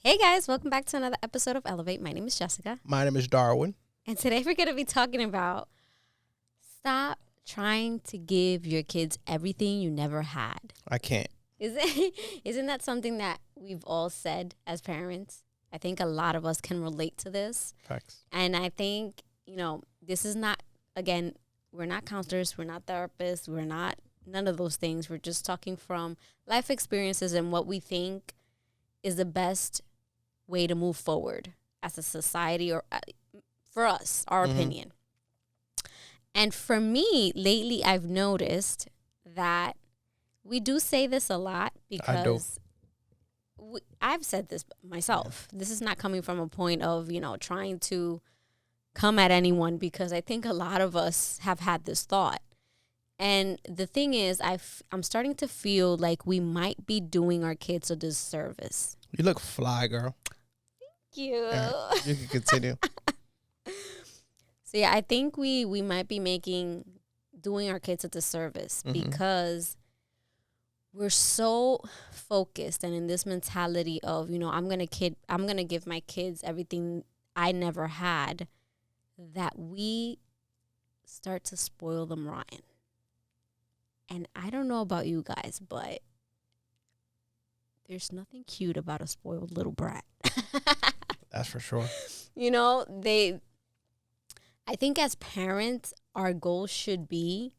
Hey guys, welcome back to another episode of Elevate. My name is Jessica. My name is Darwin. And today we're going to be talking about stop trying to give your kids everything you never had. I can't. Isn't that something that we've all said as parents? I think a lot of us can relate to this. Facts. And I think, this is not, again, we're not counselors, we're not therapists, we're not none of those things. We're just talking from life experiences and what we think is the best way to move forward as a society or for us, our opinion. And for me, lately, I've noticed that we do say this a lot because I've said this myself. Yeah. This is not coming from a point of, trying to come at anyone, because I think a lot of us have had this thought. And the thing is, I'm starting to feel like we might be doing our kids a disservice. You look fly, girl. Thank you. Yeah, you can continue. So, yeah, I think we might be doing our kids a disservice because we're so focused and in this mentality of, I'm going to give my kids everything I never had, that we start to spoil them rotten. And I don't know about you guys, but there's nothing cute about a spoiled little brat. That's for sure. I think as parents, our goal should be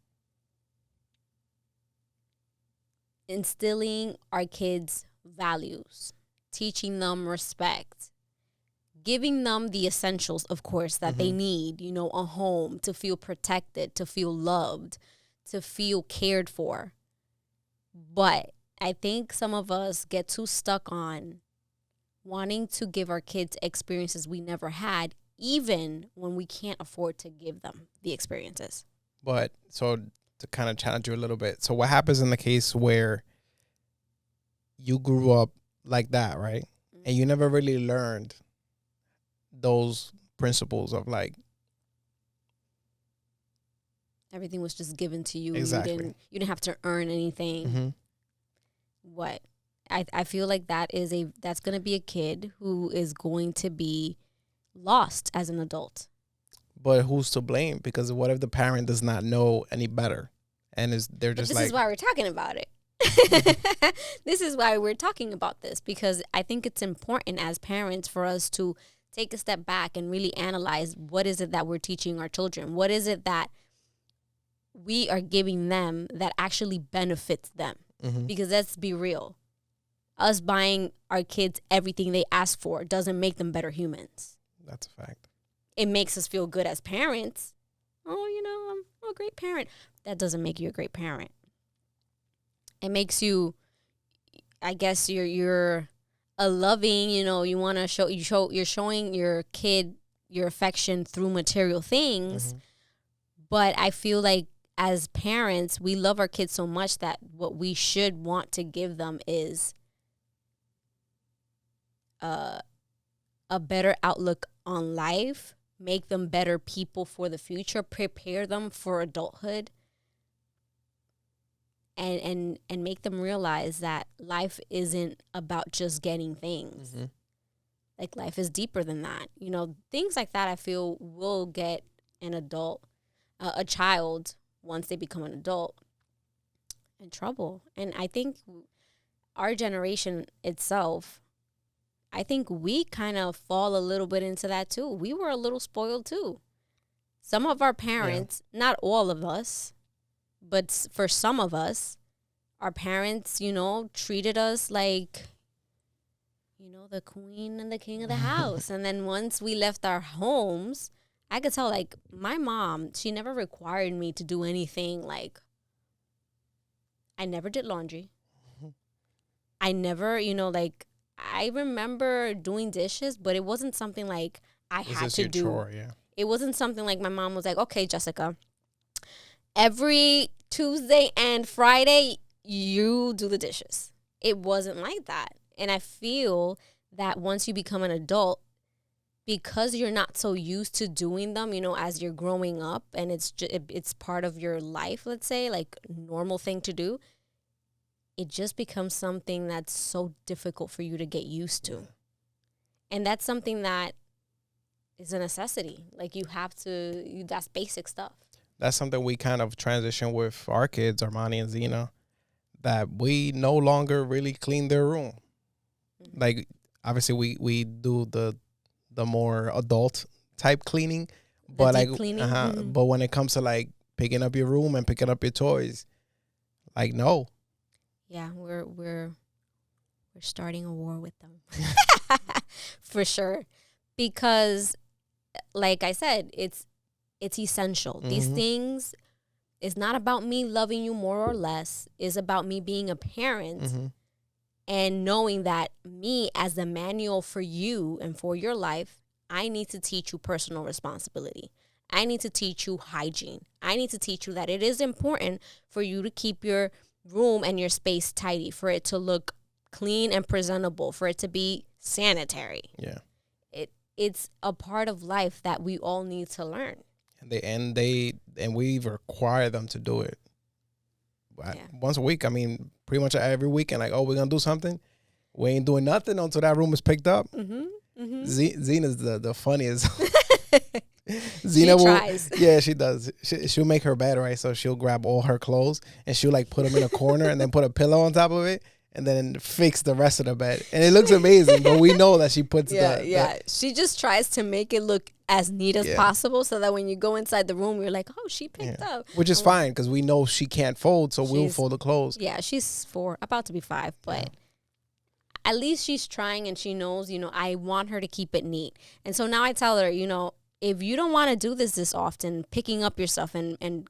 instilling our kids values, teaching them respect, giving them the essentials, of course, that they need, a home, to feel protected, to feel loved, to feel cared for. But I think some of us get too stuck on wanting to give our kids experiences we never had, even when we can't afford to give them the experiences. But so to kind of challenge you a little bit. So what happens in the case where you grew up like that, right? And you never really learned those principles of like, everything was just given to you. Exactly. You didn't have to earn anything. What? I feel like that's going to be a kid who is going to be lost as an adult. But who's to blame? Because what if the parent does not know any better? And this is why we're talking about it. This is why we're talking about this, because I think it's important as parents for us to take a step back and really analyze what is it that we're teaching our children? What is it that we are giving them that actually benefits them? Because let's be real. Us buying our kids everything they ask for doesn't make them better humans. That's a fact. It makes us feel good as parents. Oh, I'm a great parent. That doesn't make you a great parent. It makes you, I guess you're a loving, you want to you're showing your kid your affection through material things. But I feel like as parents, we love our kids so much that what we should want to give them is a better outlook on life, make them better people for the future, prepare them for adulthood, and make them realize that life isn't about just getting things. Like, life is deeper than that. Things like that I feel will get an adult, a child, once they become an adult, in trouble. And I think our generation itself, I think we kind of fall a little bit into that too. We were a little spoiled too. Some of our parents, not all of us, but for some of us, our parents, treated us like, the queen and the king of the house. And then once we left our homes, I could tell, like, my mom, she never required me to do anything. Like, I never did laundry. I never, I remember doing dishes, but it wasn't something like I had to do. Chore, yeah. It wasn't something like my mom was like, okay, Jessica, every Tuesday and Friday, you do the dishes. It wasn't like that. And I feel that once you become an adult, because you're not so used to doing them, as you're growing up, and it's part of your life, let's say, like normal thing to do, it just becomes something that's so difficult for you to get used to. And that's something that is a necessity. Like you have to, that's basic stuff. That's something we kind of transition with our kids, Armani and Zena, that we no longer really clean their room. Mm-hmm. Like obviously we do the more adult type cleaning, but like cleaning. Mm-hmm. But when it comes to like picking up your room and picking up your toys, like no. Yeah, we're starting a war with them. For sure. Because like I said, it's essential. Mm-hmm. These things, it's not about me loving you more or less. It's about me being a parent mm-hmm. and knowing that me as the manual for you and for your life, I need to teach you personal responsibility. I need to teach you hygiene. I need to teach you that it is important for you to keep your room and your space tidy, for it to look clean and presentable, for it to be sanitary. Yeah. It's a part of life that we all need to learn. And we require them to do it. Yeah. Once a week. I mean, pretty much every weekend. Like, oh, we're gonna do something. We ain't doing nothing until that room is picked up. Mm-hmm. Mm-hmm. Zena's the funniest. Zena tries. Yeah, she does. She'll make her bed, right? So she'll grab all her clothes and she'll like put them in a corner and then put a pillow on top of it. And then fix the rest of the bed. And it looks amazing, but we know that she puts she just tries to make it look as neat as possible so that when you go inside the room, you're like, oh, she picked up. Which is fine because we know she can't fold, so we'll fold the clothes. Yeah, she's 4, about to be 5, but at least she's trying and she knows, I want her to keep it neat. And so now I tell her, if you don't want to do this often, picking up your stuff and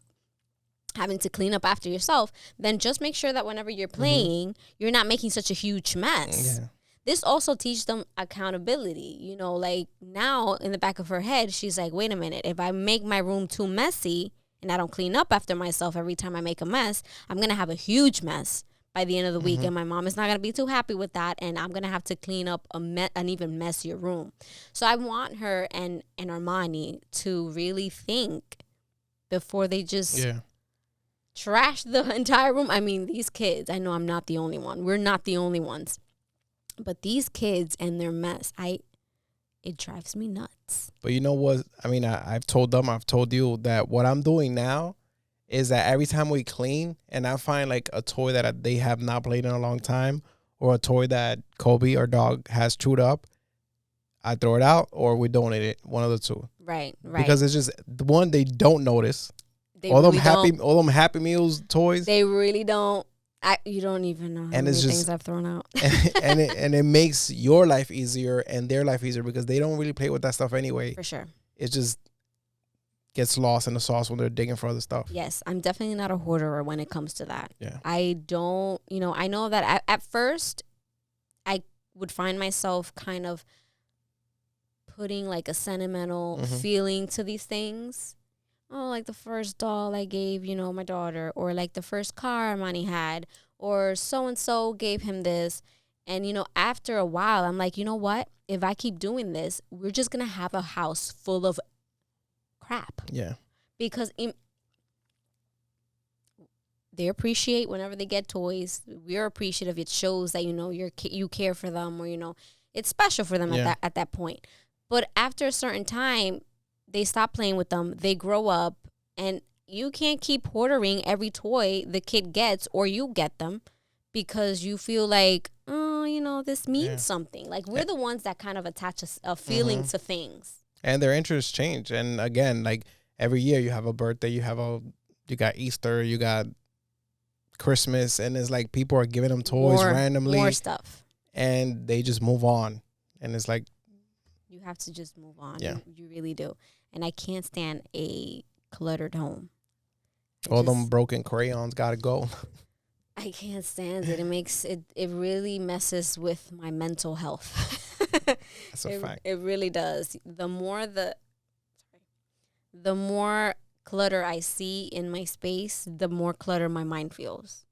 having to clean up after yourself, then just make sure that whenever you're playing, mm-hmm. you're not making such a huge mess. Yeah. This also teaches them accountability. Like now in the back of her head, she's like, wait a minute, if I make my room too messy and I don't clean up after myself every time I make a mess, I'm going to have a huge mess by the end of the week. Mm-hmm. And my mom is not going to be too happy with that. And I'm going to have to clean up an even messier room. So I want her and Armani to really think before they just... trash the entire room. I mean, these kids, I know I'm not the only one. We're not the only ones. But these kids and their mess, it drives me nuts. But you know what? I mean, I've told you that what I'm doing now is that every time we clean and I find like a toy that they have not played in a long time or a toy that Kobe, our dog, has chewed up, I throw it out or we donate it, one of the two. Right. Because it's just, the one, they don't notice. All them Happy Meals toys. They really don't. You don't even know how many things I've thrown out. and it makes your life easier and their life easier because they don't really play with that stuff anyway. For sure. It just gets lost in the sauce when they're digging for other stuff. Yes, I'm definitely not a hoarder when it comes to that. Yeah. I don't, I know that at first I would find myself kind of putting like a sentimental mm-hmm. feeling to these things. Oh, like the first doll I gave, my daughter, or like the first car Armani had, or so-and-so gave him this. And, after a while, I'm like, you know what? If I keep doing this, we're just going to have a house full of crap. Yeah. Because they appreciate whenever they get toys. We're appreciative. It shows that, you care for them or, it's special for them at that point. But after a certain time, they stop playing with them. They grow up, and you can't keep hoarding every toy the kid gets or you get them because you feel like, oh, this means something. Like we're the ones that kind of attach a feeling mm-hmm. to things. And their interests change. And again, like every year you have a birthday, you got Easter, you got Christmas, and it's like people are giving them toys randomly. More stuff. And they just move on. And it's like, you have to just move on. Yeah. You really do. And I can't stand a cluttered home. All them broken crayons gotta go. I can't stand it. It makes it really messes with my mental health. That's a fact. It really does. The more clutter I see in my space, the more clutter my mind feels.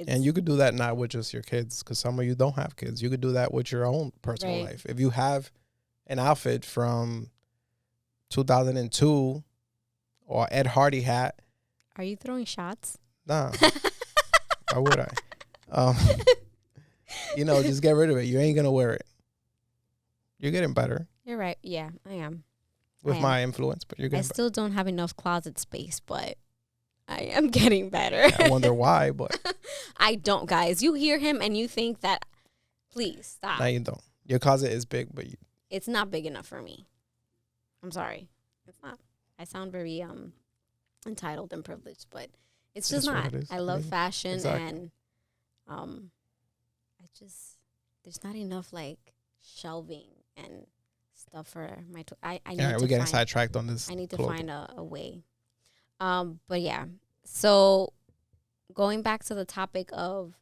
And you could do that not with just your kids, because some of you don't have kids. You could do that with your own personal life. If you have an outfit from 2002 or Ed Hardy hat. Are you throwing shots? Nah. Why would I? Just get rid of it. You ain't going to wear it. You're getting better You're right. Yeah, I am. with my influence, but you're I getting better. still don't have enough closet space, but I am getting better. I wonder why, but I don't, guys. You hear him and you think that, please stop. no, you don't. Your closet is big, but It's not big enough for me. I'm sorry. It's not. I sound very entitled and privileged, but it's just not. I love fashion and there's not enough like shelving and stuff for my I need to we're getting sidetracked on this. I need to find a way. But yeah. So going back to the topic of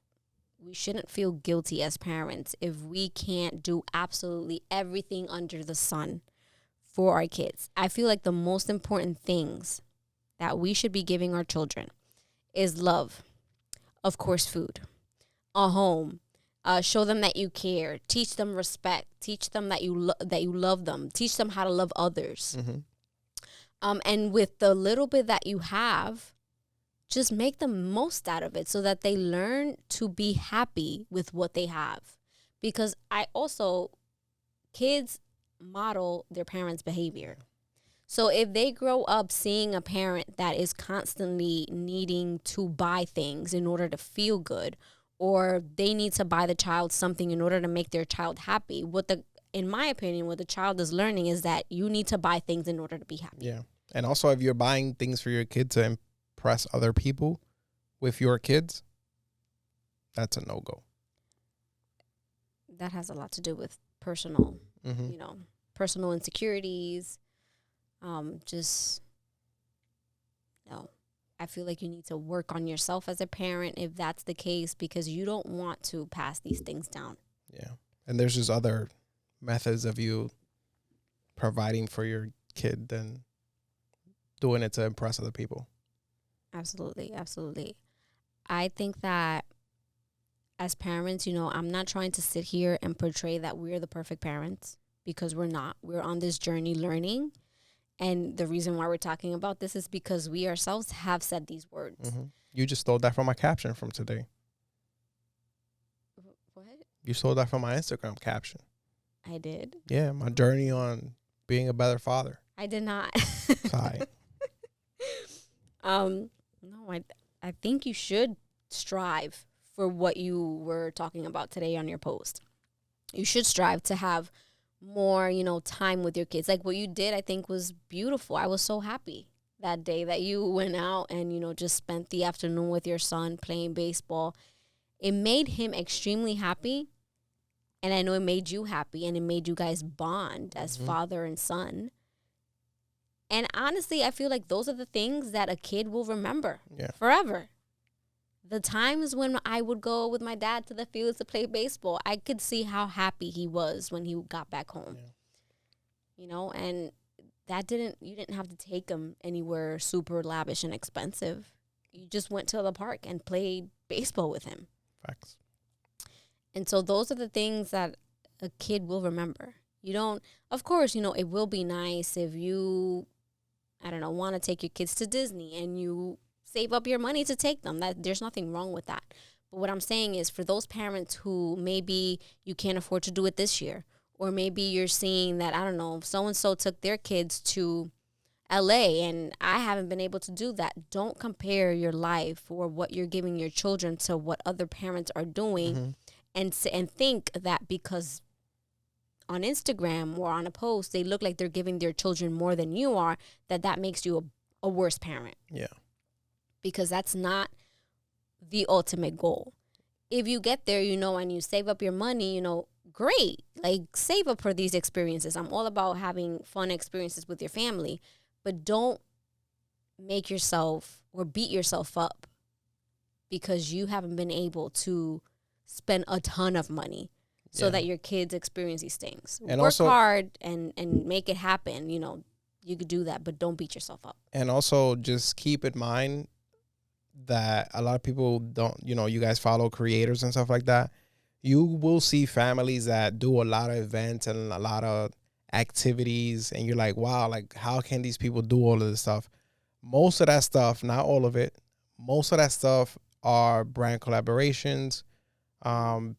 we shouldn't feel guilty as parents if we can't do absolutely everything under the sun for our kids. I feel like the most important things that we should be giving our children is love, of course, food, a home, show them that you care, teach them respect, teach them that you love them, teach them how to love others. And with the little bit that you have, just make the most out of it so that they learn to be happy with what they have. Because kids model their parents' behavior. So if they grow up seeing a parent that is constantly needing to buy things in order to feel good, or they need to buy the child something in order to make their child happy, in my opinion, what the child is learning is that you need to buy things in order to be happy. Yeah. And also, if you're buying things for your kid to impress other people with your kids, that's a no-go. That has a lot to do with personal, personal insecurities. I feel like you need to work on yourself as a parent if that's the case, because you don't want to pass these things down. Yeah. And there's just other methods of you providing for your kid than doing it to impress other people. Absolutely. Absolutely. I think that as parents, I'm not trying to sit here and portray that we're the perfect parents, because we're not. We're on this journey learning. And the reason why we're talking about this is because we ourselves have said these words. You just stole that from my caption from today. What? You stole that from my Instagram caption. I did? Yeah, my journey on being a better father. I did not. Sorry. No, I think you should strive for what you were talking about today on your post. You should strive to have more, time with your kids. Like what you did, I think was beautiful. I was so happy that day that you went out and, just spent the afternoon with your son playing baseball. It made him extremely happy. And I know it made you happy, and it made you guys bond as father and son. And honestly, I feel like those are the things that a kid will remember forever. The times when I would go with my dad to the fields to play baseball, I could see how happy he was when he got back home. Yeah. And you didn't have to take him anywhere super lavish and expensive. You just went to the park and played baseball with him. Facts. And so those are the things that a kid will remember. Of course, it will be nice if you, want to take your kids to Disney and you save up your money to take them. There's nothing wrong with that. But what I'm saying is, for those parents who maybe you can't afford to do it this year, or maybe you're seeing that, so-and-so took their kids to LA and I haven't been able to do that. Don't compare your life or what you're giving your children to what other parents are doing and think that because on Instagram or on a post they look like they're giving their children more than you are, that makes you a worse parent. Yeah. Because that's not the ultimate goal. If you get there, and you save up your money, great. Like, save up for these experiences. I'm all about having fun experiences with your family. But don't make yourself or beat yourself up because you haven't been able to spend a ton of money so that your kids experience these things. And work also, hard and make it happen. You could do that, but don't beat yourself up. And also just keep in mind that a lot of people don't, you guys follow creators and stuff like that. You will see families that do a lot of events and a lot of activities, and you're like, wow, like how can these people do all of this stuff? Most of that stuff, not all of it, most of that stuff are brand collaborations.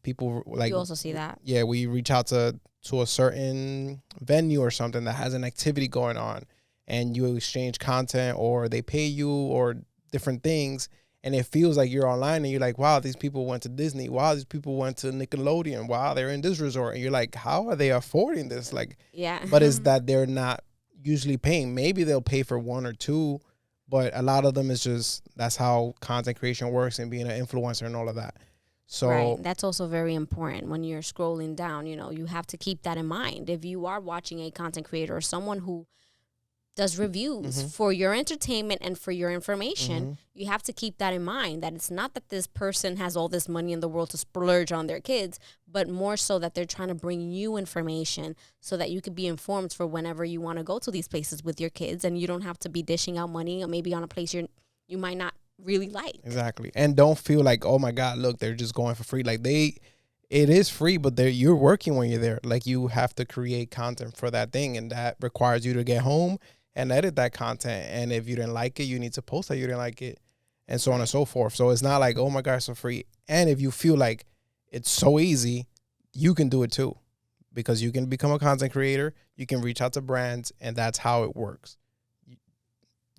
People like, you also see that. Yeah, we reach out to to a certain venue or something that has an activity going on, and you exchange content, or they pay you, or different things, and it feels like you're online, and you're like, wow, these people went to Disney, wow, these people went to Nickelodeon, wow, they're in this resort, and you're like, how are they affording this? Like, Yeah. but it's that they're not usually paying. Maybe they'll pay for one or two, but a lot of them is just, that's how content creation works, and being an influencer and all of that. So Right. That's also very important when you're scrolling down. You know, you have to keep that in mind. If you are watching a content creator or someone who does reviews for your entertainment and for your information, you have to keep that in mind, that it's not that this person has all this money in the world to splurge on their kids, but more so that they're trying to bring you information so that you could be informed for whenever you want to go to these places with your kids, and you don't have to be dishing out money or maybe on a place you might not really like. exactly. And don't feel like, oh my God, look, they're just going for free. Like, it is free, but you're working when you're there. Like, you have to create content for that thing, and that requires you to get home and edit that content. And if you didn't like it, you need to post that you didn't like it, and so on and so forth. So it's not like, oh my God, it's so free. And if you feel like it's so easy, you can do it too, because you can become a content creator. You can reach out to brands, and that's how it works.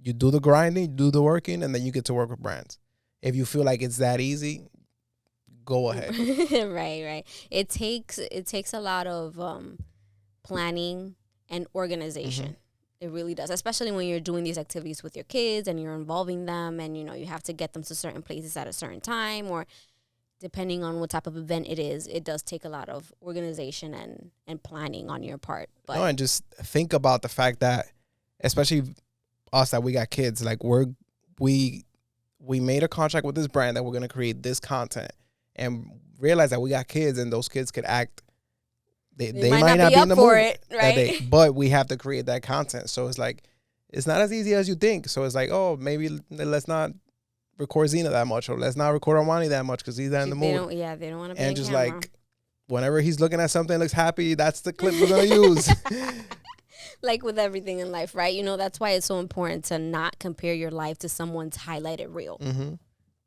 You do the grinding, you do the working, and then you get to work with brands. If you feel like it's that easy, go ahead. Right. It takes a lot of planning and organization. It really does, especially when you're doing these activities with your kids and you're involving them, and you know you have to get them to certain places at a certain time, or depending on what type of event it is, it does take a lot of organization and planning on your part. But No, and just think about the fact that, especially us that we got kids, like we made a contract with this brand that we're gonna create this content, and realize that we got kids, and those kids could act. They might not be in the for mood it, that right? day, but we have to create that content. So it's like, it's not as easy as you think. So it's like, oh, maybe let's not record Zena that much, or let's not record Armani that much, because he's not in the mood. They don't want to be And in just camera. like, whenever he's looking at something that looks happy, that's the clip we're gonna use. Like with everything in life, right? You know, that's why it's so important to not compare your life to someone's highlighted reel.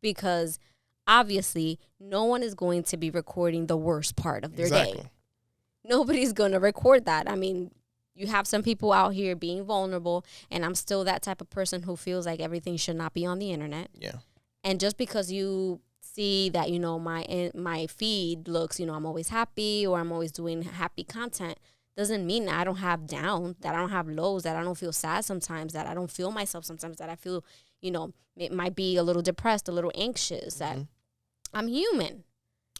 Because obviously, no one is going to be recording the worst part of their day. Nobody's going to record that. I mean, you have some people out here being vulnerable, and I'm still that type of person who feels like everything should not be on the internet. Yeah. And just because you see that, you know, my feed looks, you know, I'm always happy, or I'm always doing happy content, doesn't mean that I don't have down, that I don't have lows, that I don't feel sad sometimes, that I don't feel myself sometimes, that I feel, you know, it might be a little depressed, a little anxious, that I'm human.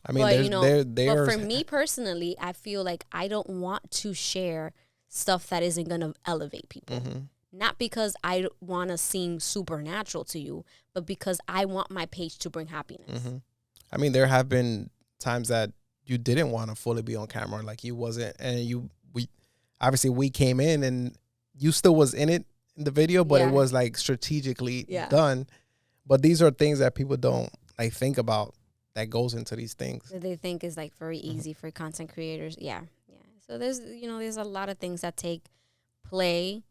I mean, but, you know, but for me personally, I feel like I don't want to share stuff that isn't going to elevate people. Not because I want to seem supernatural to you, but because I want my page to bring happiness. I mean, there have been times that you didn't want to fully be on camera, like you wasn't, and we came in, and you still was in it in the video, but it was like strategically done. But these are things that people don't like think about, that goes into these things that they think is like very easy for content creators. Yeah. So there's a lot of things that take play.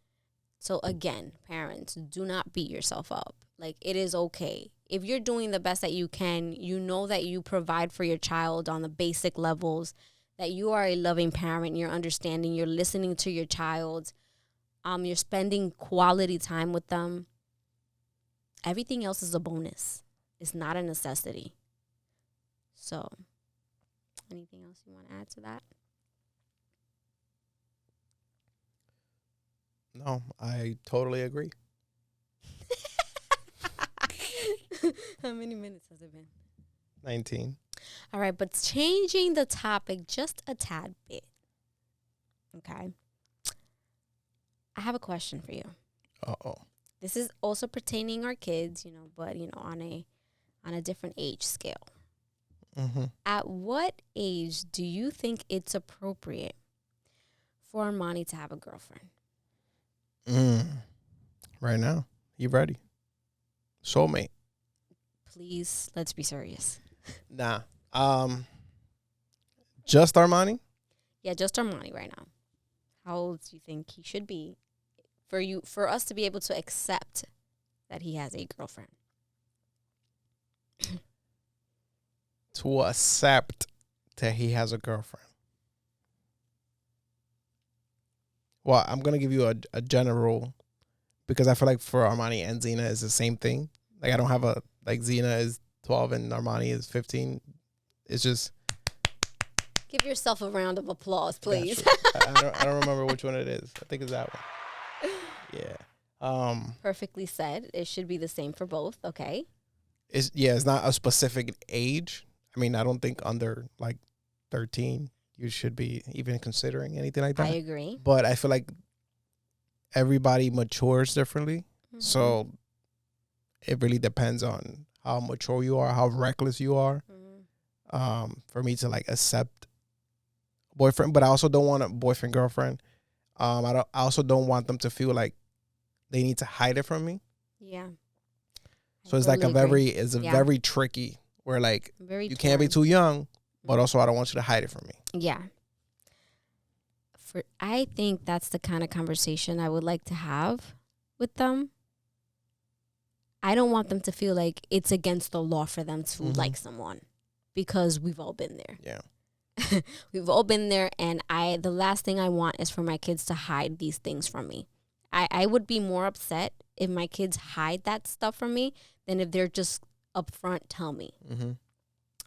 So again, parents, do not beat yourself up. Like, it is okay if you're doing the best that you can. You know that you provide for your child on the basic levels, that you are a loving parent. You're understanding. You're listening to your child. You're spending quality time with them. Everything else is a bonus. It's not a necessity. So, anything else you want to add to that? No, I totally agree. How many minutes has it been? 19. All right, but changing the topic just a tad bit. Okay. I have a question for you. Uh-oh. This is also pertaining our kids, but on a different age scale. At what age do you think it's appropriate for Armani to have a girlfriend? Right now. You ready? Soulmate. Please, let's be serious. Nah. Just Armani? Yeah, just Armani right now. How old do you think he should be for us to be able to accept that he has a girlfriend? To accept that he has a girlfriend. Well, I'm gonna give you a general, because I feel like for Armani and Zena is the same thing. Like I don't have a like Zena is 12 and Armani is 15. It's just Give yourself a round of applause, please. I don't remember which one it is. I think it's that one. Yeah. Perfectly said. It should be the same for both. Okay. It's not a specific age. I mean, I don't think under like 13 you should be even considering anything like that. I agree. But I feel like everybody matures differently. Mm-hmm. So it really depends on how mature you are, how reckless you are. Mm-hmm. For me to like accept boyfriend, but I also don't want a boyfriend girlfriend. I also don't want them to feel like they need to hide it from me. Yeah. So it's like very tricky where like you can't be too young, but also I don't want you to hide it from me. Yeah. I think that's the kind of conversation I would like to have with them. I don't want them to feel like it's against the law for them to like someone, because we've all been there. Yeah. We've all been there, and the last thing I want is for my kids to hide these things from me. I would be more upset if my kids hide that stuff from me than if they're just upfront tell me. Mm-hmm.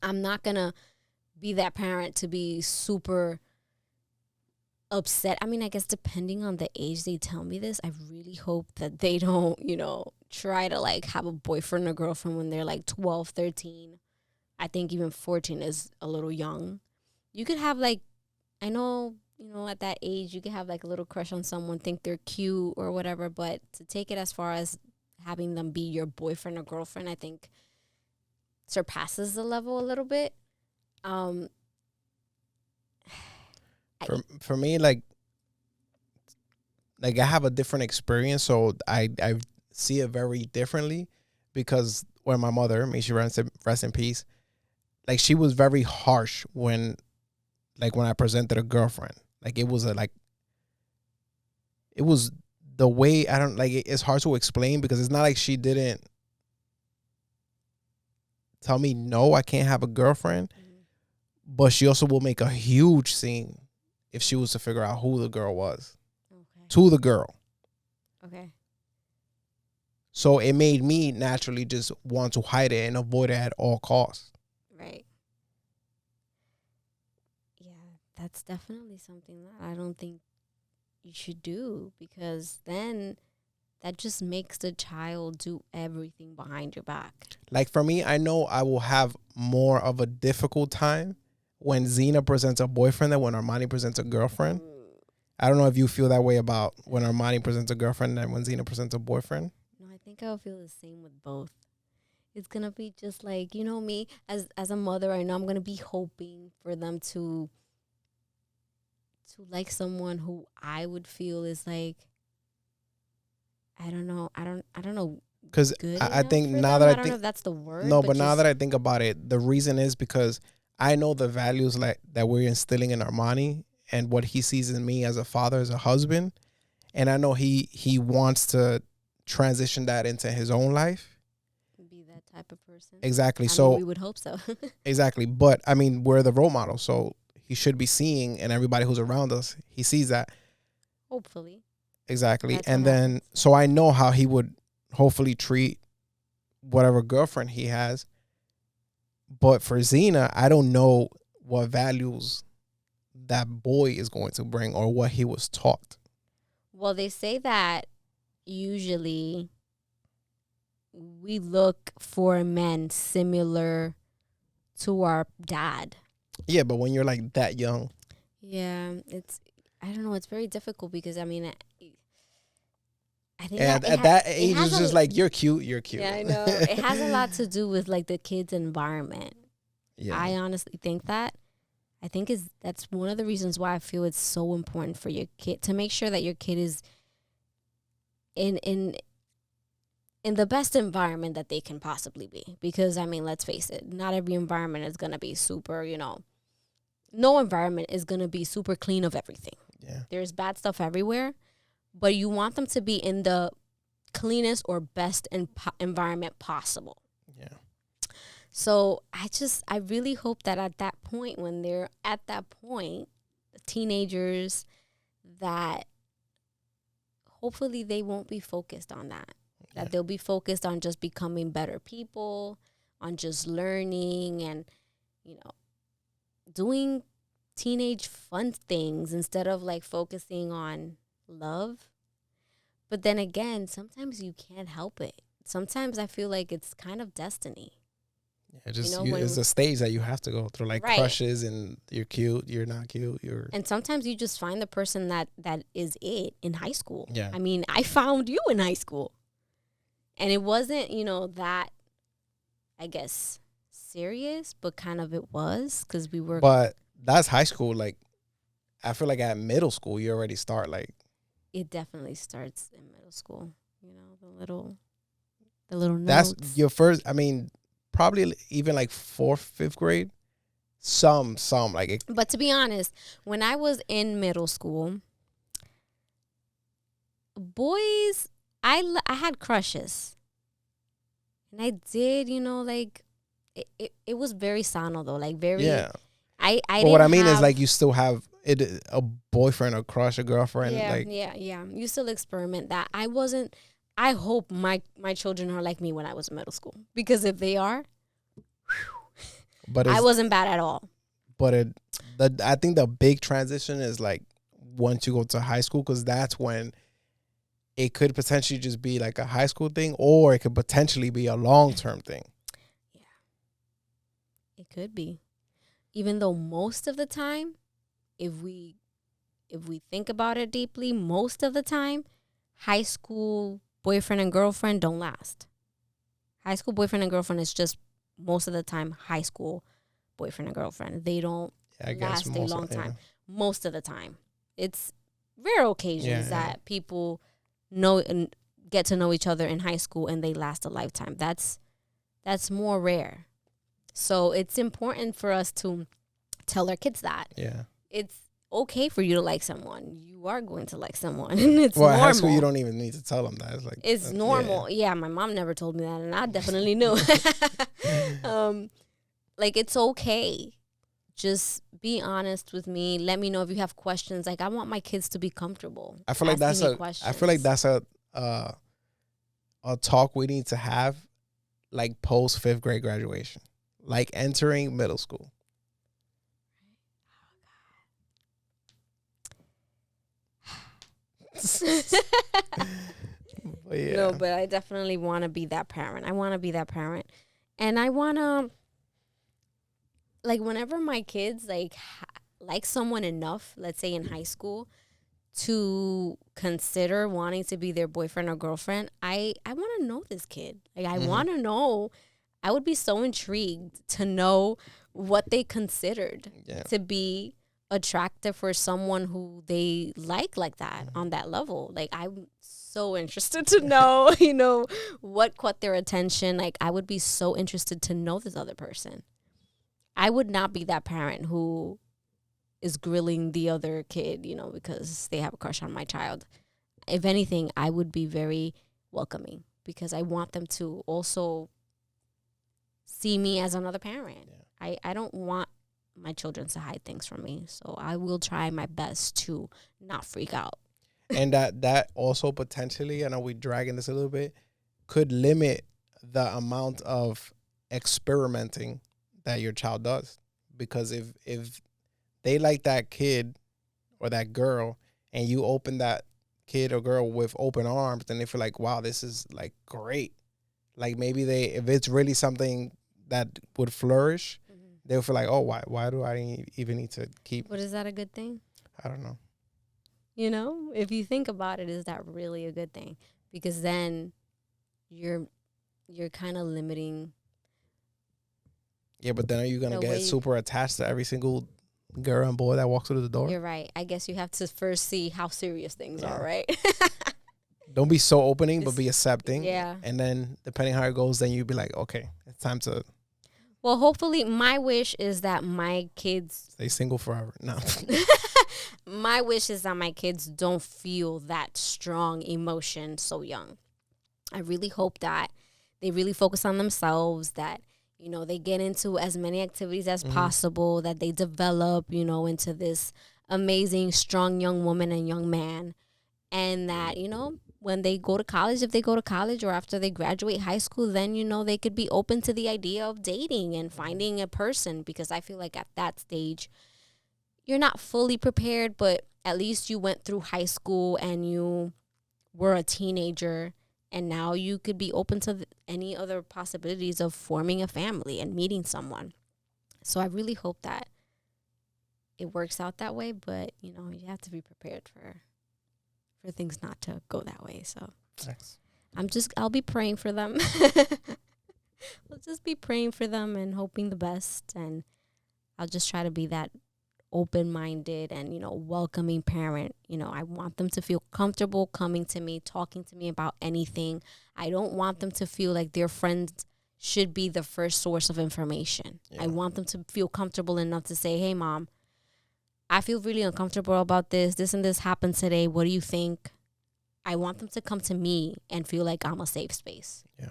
I'm not going to be that parent to be super upset. I mean, I guess depending on the age they tell me this, I really hope that they don't, try to like have a boyfriend or girlfriend when they're like 12, 13. I think even 14 is a little young. You could have like, I know, at that age, you could have like a little crush on someone, think they're cute or whatever, but to take it as far as having them be your boyfriend or girlfriend, I think surpasses the level a little bit. For me, like I have a different experience, so I see it very differently, because when my mother, may she rest in peace, like she was very harsh when I presented a girlfriend. Like it was it was the way, I don't like, it's hard to explain, because it's not like she didn't tell me no, I can't have a girlfriend, but she also will make a huge scene if she was to figure out who the girl was. To the girl. Okay. So it made me naturally just want to hide it and avoid it at all costs. Right. Yeah, that's definitely something that I don't think you should do, because then that just makes the child do everything behind your back. Like for me, I know I will have more of a difficult time when Zena presents a boyfriend than when Armani presents a girlfriend. I don't know if you feel that way about when Armani presents a girlfriend and when Zena presents a boyfriend. No, I think I'll feel the same with both. It's going to be just like, me, as a mother, I know I'm going to be hoping for them to like someone who I would feel is like, I don't know. I don't know. Because I think now that I don't know if that's the word. No, but now that I think about it, the reason is because I know the values like that we're instilling in Armani and what he sees in me as a father, as a husband. And I know he wants to transition that into his own life. Be that type of person. Exactly. I mean, we would hope so. Exactly. But I mean, we're the role model. So he should be seeing, and everybody who's around us, he sees that. Hopefully. Exactly. That's and then, happens. So I know how he would hopefully treat whatever girlfriend he has. But for Zena, I don't know what values that boy is going to bring or what he was taught. Well, they say that usually we look for men similar to our dad. Yeah, but when you're like that young. Yeah, I don't know. It's very difficult because, I mean, I think at that age, it's just like, you're cute, you're cute. Yeah, I know. It has a lot to do with like the kid's environment. Yeah. I honestly think that. I think that's one of the reasons why I feel it's so important for your kid to make sure that your kid is in the best environment that they can possibly be. Because, I mean, let's face it, not every environment is going to be super, no environment is going to be super clean of everything. Yeah. There's bad stuff everywhere, but you want them to be in the cleanest or best environment possible. Yeah. So I really hope that at that point, when they're at that point, the teenagers, that hopefully they won't be focused on that. Yeah. That they'll be focused on just becoming better people, on just learning and, doing teenage fun things instead of like focusing on love. But then again, sometimes you can't help it. Sometimes I feel like it's kind of destiny. Yeah, it's a stage that you have to go through, like right. crushes, and you're cute, you're not cute, and sometimes you just find the person that is it in high school. Yeah. I mean, I found you in high school, and it wasn't, that, I guess, serious, but kind of it was, because we were. But that's high school. Like, I feel like at middle school, you already start like. It definitely starts in middle school. The little notes. That's your first. I mean, probably even like 4th, 5th grade. Some like it. But to be honest, when I was in middle school, boys, I had crushes, and I did, like it was very sano though, like very. Yeah. I But what I mean is, like, you still have a boyfriend, a crush, a girlfriend. Yeah, like, yeah. You still experiment that. I hope my children are like me when I was in middle school, because if they are, but I wasn't bad at all. But I think the big transition is like once you go to high school, because that's when it could potentially just be like a high school thing, or it could potentially be a long-term thing. Yeah, it could be. Even though most of the time, if we think about it deeply, most of the time, high school boyfriend and girlfriend don't last. High school boyfriend and girlfriend is just most of the time high school boyfriend and girlfriend. They don't last a long time. Most of the time. It's rare occasions that people know and get to know each other in high school and they last a lifetime. That's more rare. So it's important for us to tell our kids that. Yeah. It's okay for you to like someone. You are going to like someone. And it's normal. Well, high school, you don't even need to tell them that. It's normal. Yeah, my mom never told me that, and I definitely knew. Like, it's okay. Just be honest with me. Let me know if you have questions. Like, I want my kids to be comfortable. I feel like that's a talk we need to have, like, post 5th grade graduation, like entering middle school. Yeah. No, but I definitely want to be that parent. And I want to, like, whenever my kids like someone enough, let's say in high school, to consider wanting to be their boyfriend or girlfriend, I want to know this kid. Like, I want to know. I would be so intrigued to know what they considered to be attractive for someone who they like that on that level. Like, I'm so interested to know, what caught their attention. Like, I would be so interested to know this other person. I would not be that parent who is grilling the other kid, because they have a crush on my child. If anything, I would be very welcoming, because I want them to also see me as another parent. Yeah. I don't want my children to hide things from me, so I will try my best to not freak out. And that also potentially, I know we're dragging this a little bit, could limit the amount of experimenting that your child does. Because if they like that kid or that girl, and you open that kid or girl with open arms, then they feel like, wow, this is like great. Like, maybe if it's really something that would flourish, they'll feel like, oh, why do I even need to keep? But is that a good thing? I don't know. If you think about it, is that really a good thing? Because then you're kind of limiting. Yeah, but then are you going to get super attached to every single girl and boy that walks through the door? You're right. I guess you have to first see how serious things are, right? Don't be so opening, but be accepting. Yeah. And then, depending how it goes, then you'll be like, okay, it's time to... Well, hopefully, my wish is that my kids... Stay single forever. No. My wish is that my kids don't feel that strong emotion so young. I really hope that they really focus on themselves, that, they get into as many activities as possible, that they develop, into this amazing, strong young woman and young man. And that, when they go to college, if they go to college or after they graduate high school, then, they could be open to the idea of dating and finding a person, because I feel like at that stage, you're not fully prepared, but at least you went through high school and you were a teenager, and now you could be open to any other possibilities of forming a family and meeting someone. So I really hope that it works out that way, but, you have to be prepared for things not to go that way. So Nice. I'll be praying for them. I'll just be praying for them and hoping the best. And I'll just try to be that open-minded and, welcoming parent. I want them to feel comfortable coming to me, talking to me about anything. I don't want them to feel like their friends should be the first source of information. Yeah. I want them to feel comfortable enough to say, hey, Mom, I feel really uncomfortable about this. This and this happened today. What do you think? I want them to come to me and feel like I'm a safe space. Yeah.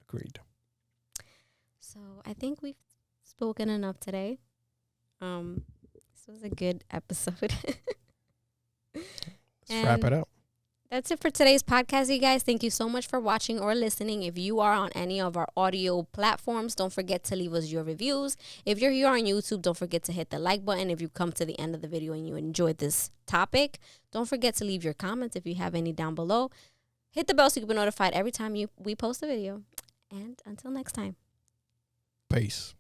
Agreed. So I think we've spoken enough today. This was a good episode. Let's wrap it up. That's it for today's podcast, you guys. Thank you so much for watching or listening. If you are on any of our audio platforms, don't forget to leave us your reviews. If you're here on YouTube, don't forget to hit the like button. If you come to the end of the video and you enjoyed this topic, don't forget to leave your comments if you have any down below. Hit the bell so you can be notified every time we post a video. And until next time. Peace.